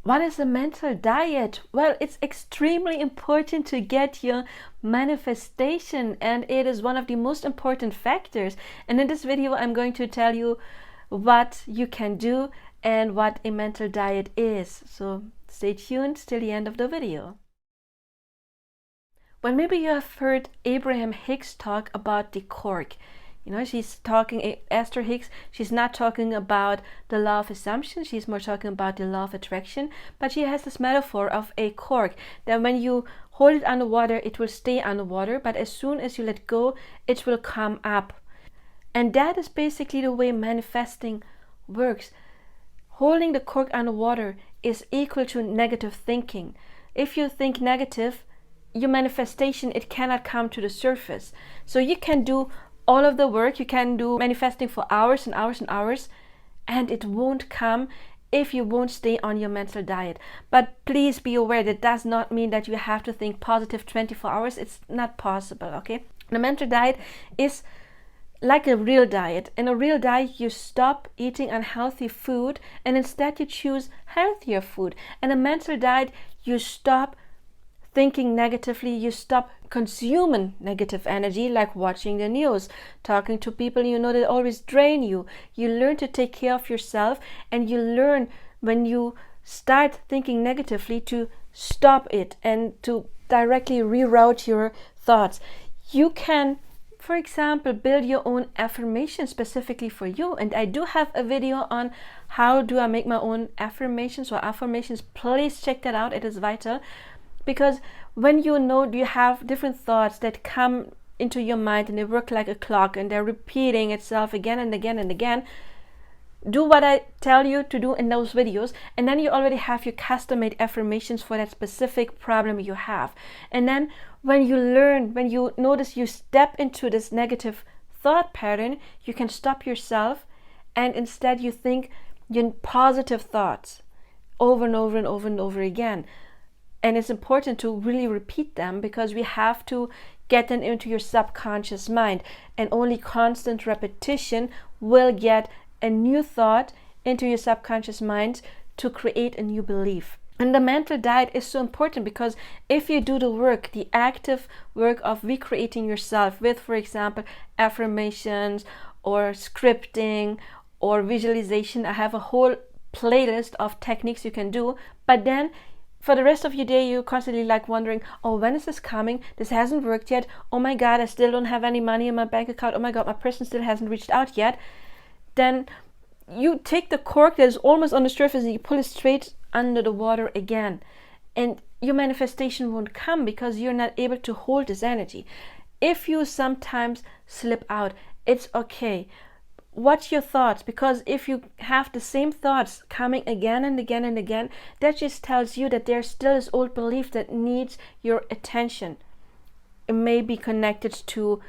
What is a mental diet? Well, it's extremely important to get your manifestation, and it is one of the most important factors. And in this video, I'm going to tell you what you can do and what a mental diet is. So stay tuned till the end of the video. Well, maybe you have heard Abraham Hicks talk about the cork. You know, she's talking, Esther Hicks, she's not talking about the law of assumption, she's more talking about the law of attraction, but she has this metaphor of a cork, that when you hold it underwater, it will stay underwater, but as soon as you let go, it will come up. And that is basically the way manifesting works. Holding the cork underwater is equal to negative thinking. If you think negative, your manifestation, it cannot come to the surface. So you can do all of the work, you can do manifesting for hours and hours and hours, and it won't come if you won't stay on your mental diet. But please be aware that does not mean that you have to think positive 24 hours. It's not possible, okay? The mental diet is like a real diet. In a real diet, you stop eating unhealthy food and instead you choose healthier food. In a mental diet, you stop thinking negatively, you stop consuming negative energy, like watching the news, talking to people you know that always drain you. You learn to take care of yourself, and you learn when you start thinking negatively to stop it and to directly reroute your thoughts. You can, for example, build your own affirmations specifically for you, and I do have a video on how do I make my own affirmations or affirmations. Please check that out, it is vital. Because when you know you have different thoughts that come into your mind and they work like a clock and they're repeating itself again and again and again, do what I tell you to do in those videos, and then you already have your custom-made affirmations for that specific problem you have. And then when you learn, when you notice you step into this negative thought pattern, you can stop yourself and instead you think your positive thoughts over and over and over and over again. And it's important to really repeat them because we have to get them into your subconscious mind, and only constant repetition will get a new thought into your subconscious mind to create a new belief. And the mental diet is so important because if you do the work, the active work of recreating yourself with, for example, affirmations or scripting or visualization, I have a whole playlist of techniques you can do, but then for the rest of your day, you're constantly like wondering, oh, when is this coming? This hasn't worked yet. Oh my God, I still don't have any money in my bank account. Oh my God, my person still hasn't reached out yet. Then you take the cork that is almost on the surface and you pull it straight under the water again. And your manifestation won't come because you're not able to hold this energy. If you sometimes slip out, it's okay. Watch your thoughts, because if you have the same thoughts coming again and again and again, that just tells you that there's still this old belief that needs your attention. It may be connected to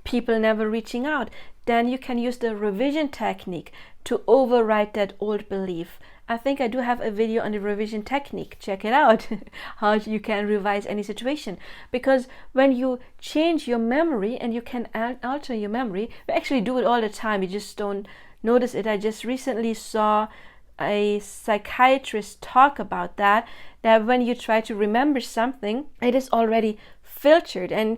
people never reaching out. Then you can use the revision technique to override that old belief. I think I do have a video on the revision technique. Check it out, how you can revise any situation. Because when you change your memory and you can alter your memory, we actually do it all the time, you just don't notice it. I just recently saw a psychiatrist talk about that when you try to remember something, it is already filtered and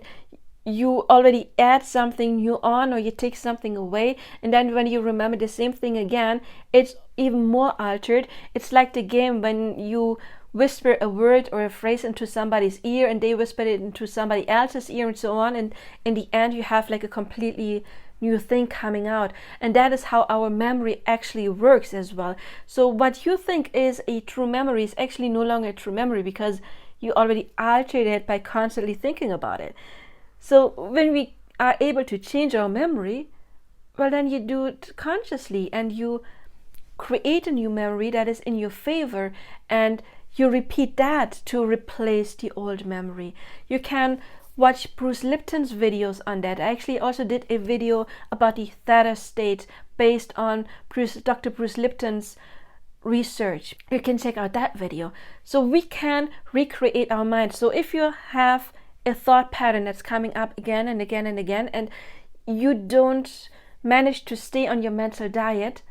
you already add something new on or you take something away, and then when you remember the same thing again, it's even more altered. It's like the game when you whisper a word or a phrase into somebody's ear and they whisper it into somebody else's ear and so on, and in the end you have like a completely new thing coming out. And that is how our memory actually works as well. So what you think is a true memory is actually no longer a true memory because you already altered it by constantly thinking about it. So when we are able to change our memory, well, then you do it consciously and you create a new memory that is in your favor, and you repeat that to replace the old memory. You can watch Bruce Lipton's videos on that. I actually also did a video about the theta state based on Dr. Bruce Lipton's research. You can check out that video. So we can recreate our mind. So if you have a thought pattern that's coming up again and again and again, and you don't manage to stay on your mental diet,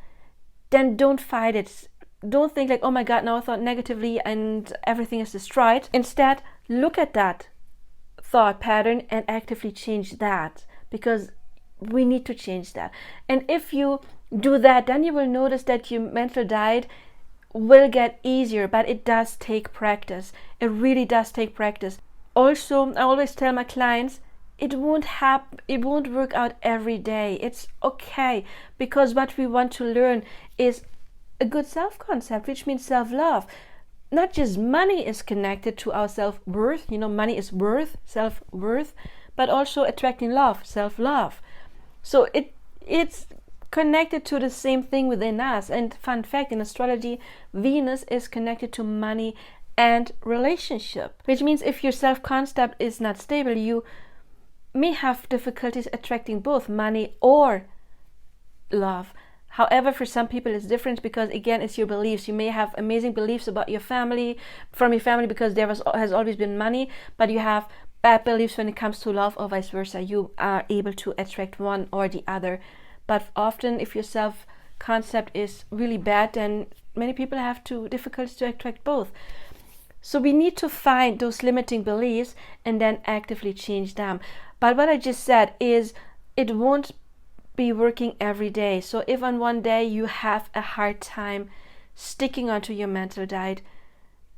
then don't fight it. don't think like, oh my God, now I thought negatively and everything is destroyed. Instead, look at that thought pattern and actively change that, because we need to change that. And if you do that, then you will notice that your mental diet will get easier, but it does take practice. It really does take practice. Also, I always tell my clients, it won't work out every day. It's okay, because what we want to learn is a good self-concept, which means self-love. Not just money is connected to our self-worth, money is worth, self-worth, but also attracting love, self-love. So it's connected to the same thing within us. And fun fact, in astrology, Venus is connected to money and relationship, which means if your self-concept is not stable, you may have difficulties attracting both money or love. However, for some people it's different, because again, it's your beliefs. You may have amazing beliefs about your family, from your family, because there has always been money, but you have bad beliefs when it comes to love, or vice versa. You are able to attract one or the other. But often, if your self-concept is really bad, then many people have difficulties to attract both. So we need to find those limiting beliefs and then actively change them. But what I just said is, it won't be working every day. So if on one day you have a hard time sticking onto your mental diet,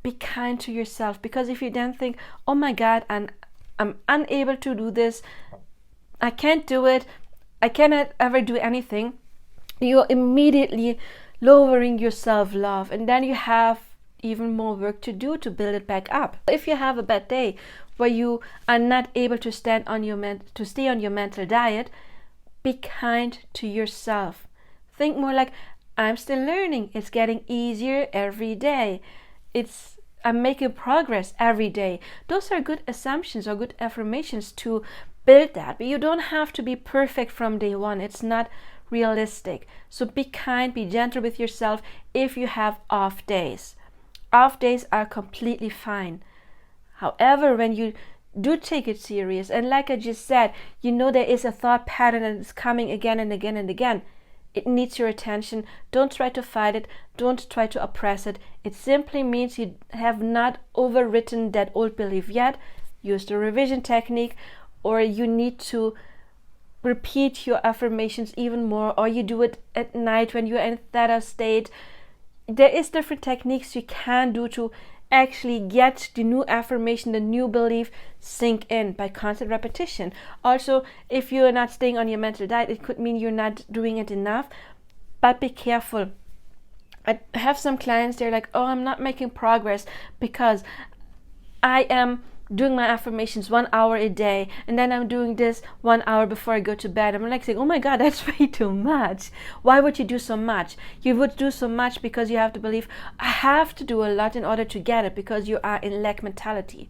be kind to yourself, because if you then think, oh my God, I'm unable to do this, I can't do it, I cannot ever do anything, you're immediately lowering your self-love, and then you have even more work to do to build it back up. If you have a bad day where you are not able to stay on your mental diet, be kind to yourself. Think more like, I'm still learning. It's getting easier every day. I'm making progress every day. Those are good assumptions or good affirmations to build that. But you don't have to be perfect from day one. It's not realistic. So be kind, be gentle with yourself if you have off days. Off days are completely fine. However, when you do take it serious, and like I just said, there is a thought pattern that is coming again and again and again, it needs your attention. Don't try to fight it. Don't try to oppress it. It simply means you have not overwritten that old belief yet. Use the revision technique, or you need to repeat your affirmations even more, or you do it at night when you're in theta state. There is different techniques you can do to actually get the new affirmation, the new belief sink in by constant repetition. Also, if you're not staying on your mental diet, it could mean you're not doing it enough, but be careful. I have some clients, they're like, oh, I'm not making progress because I am doing my affirmations 1 hour a day, and then I'm doing this 1 hour before I go to bed. I'm like saying, oh my God, that's way too much. Why would you do so much? You would do so much because you have to believe, I have to do a lot in order to get it, because you are in lack mentality.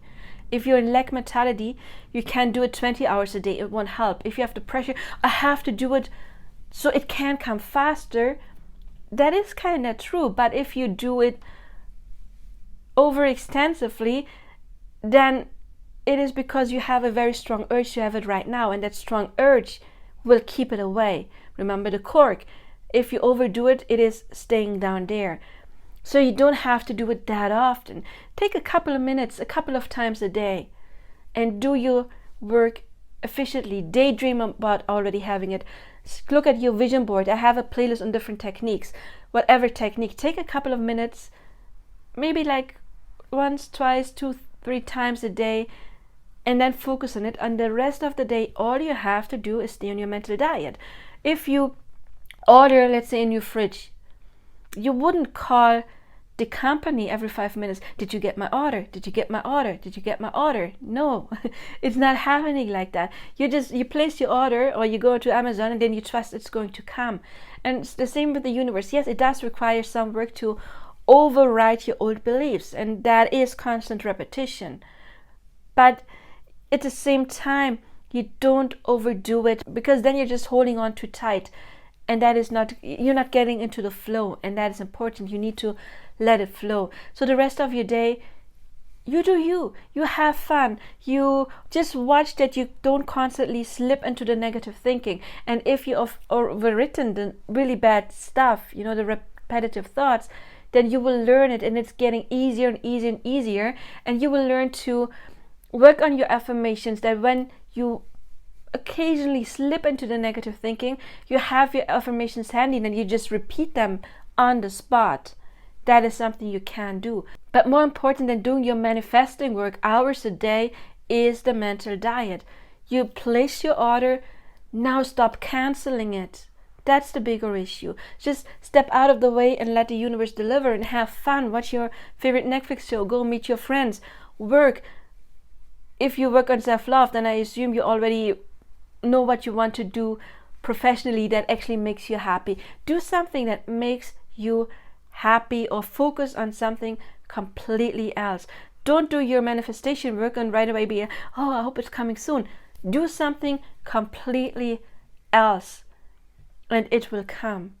If you're in lack mentality, you can do it 20 hours a day. It won't help. If you have the pressure, I have to do it so it can come faster, that is kind of true. But if you do it over extensively, then it is because you have a very strong urge to have it right now, and that strong urge will keep it away. Remember the cork. If you overdo it, it is staying down there. So you don't have to do it that often. Take a couple of minutes, a couple of times a day, and do your work efficiently. Daydream about already having it. Look at your vision board. I have a playlist on different techniques. Whatever technique, take a couple of minutes, maybe like once, twice, 2, 3 times a day, and then focus on it. And the rest of the day, all you have to do is stay on your mental diet. If you order, let's say, a new fridge, you wouldn't call the company every 5 minutes, did you get my order? Did you get my order? Did you get my order? No, it's not happening like that. You place your order, or you go to Amazon, and then you trust it's going to come. And it's the same with the universe. Yes, it does require some work to override your old beliefs, and that is constant repetition. But at the same time, you don't overdo it, because then you're just holding on too tight, and that is not, you're not getting into the flow, and that is important. You need to let it flow. So the rest of your day, you do you have fun, you just watch that you don't constantly slip into the negative thinking. And if you have overwritten the really bad stuff, the repetitive thoughts, then you will learn it, and it's getting easier and easier and easier. And you will learn to work on your affirmations, that when you occasionally slip into the negative thinking, you have your affirmations handy and you just repeat them on the spot. That is something you can do. But more important than doing your manifesting work hours a day is the mental diet. You place your order, now stop canceling it. That's the bigger issue. Just step out of the way and let the universe deliver, and have fun. Watch your favorite Netflix show, go meet your friends, work. If you work on self-love, then I assume you already know what you want to do professionally that actually makes you happy. Do something that makes you happy, or focus on something completely else. Don't do your manifestation work and right away be, oh, I hope it's coming soon. Do something completely else and it will come.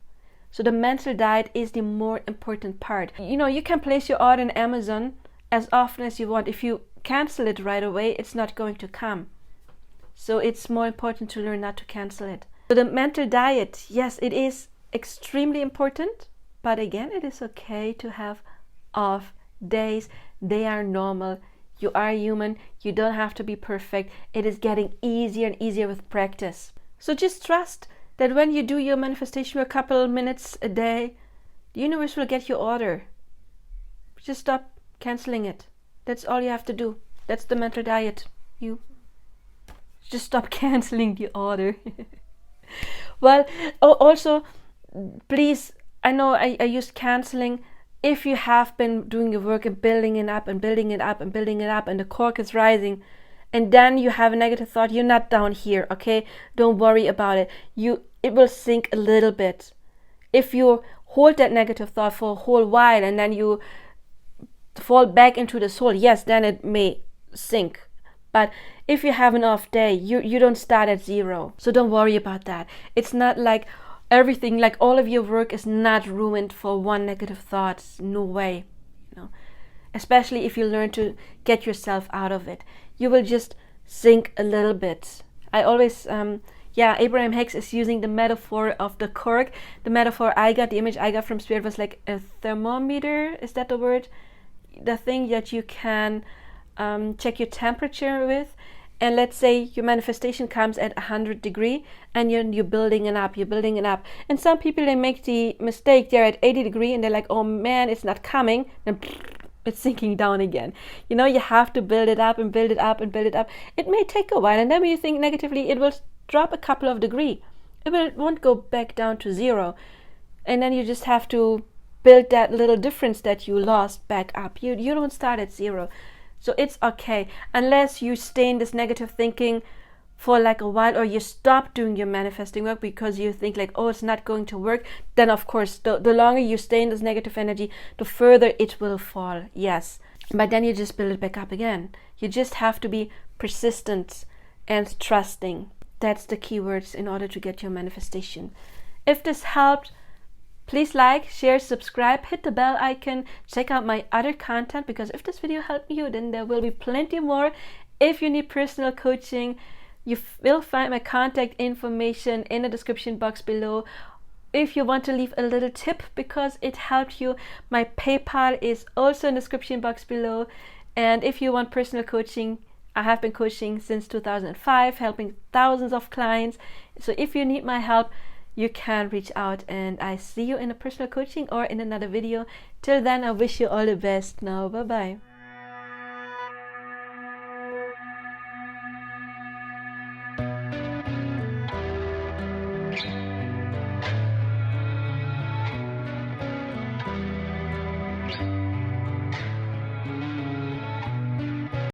So the mental diet is the more important part. You can place your order on Amazon as often as you want. If you cancel it right away, it's not going to come. So it's more important to learn not to cancel it. So the mental diet, yes, it is extremely important, but again, it is okay to have off days. They are normal. You are human. You don't have to be perfect. It is getting easier and easier with practice. So just trust that when you do your manifestation for a couple of minutes a day, the universe will get your order. Just stop canceling it. That's all you have to do. That's the mental diet. You just stop canceling the order. Well, also, please, I know I used canceling. If you have been doing your work and building it up and building it up and building it up, and the cork is rising, and then you have a negative thought, you're not down here, okay? Don't worry about it. It will sink a little bit. If you hold that negative thought for a whole while and then you fall back into the soul, yes, then it may sink. But if you have an off day, you don't start at zero. So don't worry about that. It's not like everything, like all of your work is not ruined for one negative thought. No way. Especially if you learn to get yourself out of it. You will just sink a little bit. I always, Abraham Hicks is using the metaphor of the cork. The metaphor the image I got from Spirit was like a thermometer. Is that the word? The thing that you can check your temperature with. And let's say your manifestation comes at 100 degrees and you're building it up, And some people, they make the mistake, they're at 80 degrees and they're like, oh man, it's not coming. And it's sinking down again. You have to build it up and build it up and build it up. It may take a while, and then when you think negatively, it will drop a couple of degrees. It won't go back down to zero. And then you just have to build that little difference that you lost back up. You don't start at zero. So it's okay. Unless you stay in this negative thinking for like a while, or you stop doing your manifesting work because you think like, oh, it's not going to work, then of course, the longer you stay in this negative energy, the further it will fall. Yes. But then you just build it back up again. You just have to be persistent and trusting. That's the keywords in order to get your manifestation. If this helped, please like, share, subscribe, hit the bell icon, check out my other content, because if this video helped you, then there will be plenty more. If you need personal coaching, you will find my contact information in the description box below. If you want to leave a little tip because it helped you, my PayPal is also in the description box below. And if you want personal coaching, I have been coaching since 2005, helping thousands of clients. So if you need my help, you can reach out, and I see you in a personal coaching or in another video. Till then, I wish you all the best. Now, bye-bye.